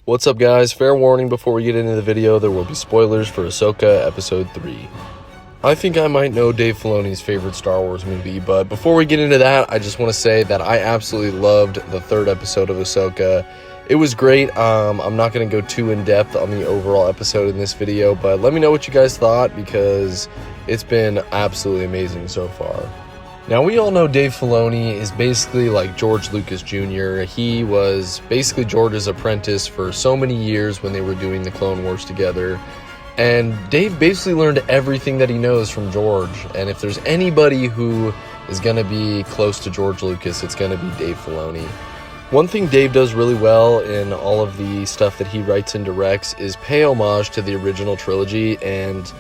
What's up, guys? Fair warning before we get into the video, there will be spoilers for Ahsoka Episode 3. I think I might know Dave Filoni's favorite Star Wars movie, but before we get into that, I just want to say that I absolutely loved the third episode of Ahsoka. It was great. I'm not going to go too in-depth on the overall episode in this video, but let me know what you guys thought, because it's been absolutely amazing so far. Now, we all know Dave Filoni is basically like George Lucas Jr. He was basically George's apprentice for so many years when they were doing the Clone Wars together. And Dave basically learned everything that he knows from George. And if there's anybody who is going to be close to George Lucas, it's going to be Dave Filoni. One thing Dave does really well in all of the stuff that he writes and directs is pay homage to the original trilogy, and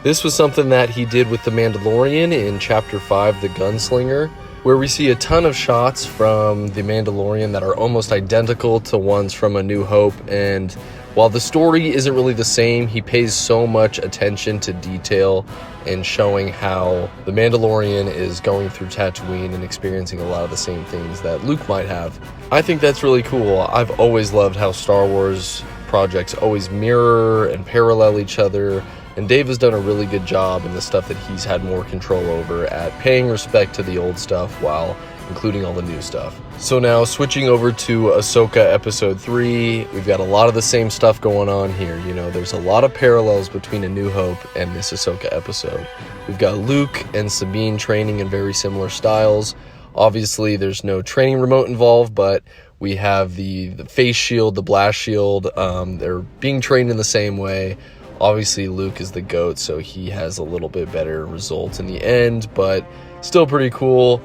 this was something that he did with The Mandalorian in Chapter 5, The Gunslinger, where we see a ton of shots from The Mandalorian that are almost identical to ones from A New Hope, and while the story isn't really the same, he pays so much attention to detail in showing how The Mandalorian is going through Tatooine and experiencing a lot of the same things that Luke might have. I think that's really cool. I've always loved how Star Wars projects always mirror and parallel each other, and Dave has done a really good job in the stuff that he's had more control over at paying respect to the old stuff while including all the new stuff. So now, switching over to Ahsoka Episode 3, we've got a lot of the same stuff going on here. You know, there's a lot of parallels between A New Hope and this Ahsoka episode. We've got Luke and Sabine training in very similar styles. Obviously, there's no training remote involved, but we have the face shield, the blast shield. They're being trained in the same way. Obviously, Luke is the GOAT, so he has a little bit better results in the end, but still pretty cool.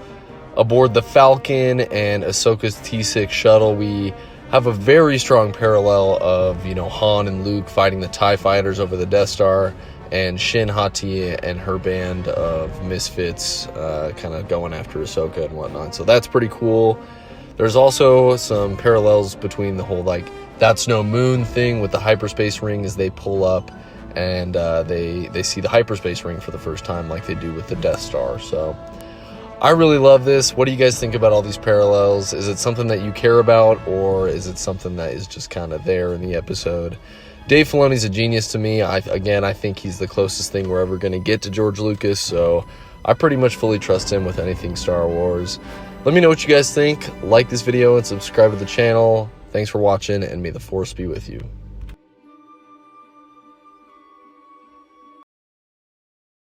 Aboard the Falcon and Ahsoka's T6 shuttle, we have a very strong parallel of, you know, Han and Luke fighting the TIE fighters over the Death Star, and Shin Hati and her band of misfits kind of going after Ahsoka and whatnot. So that's pretty cool. There's also some parallels between the whole, like, that's no moon thing with the hyperspace ring as they pull up and they see the hyperspace ring for the first time like they do with the Death Star. So I really love this. What do you guys think about all these parallels? Is it something that you care about, or is it something that is just kind of there in the episode? Dave Filoni's a genius to me. I think he's the closest thing we're ever going to get to George Lucas, so I pretty much fully trust him with anything Star Wars. Let me know what you guys think. Like this video and subscribe to the channel. Thanks for watching, and may the Force be with you.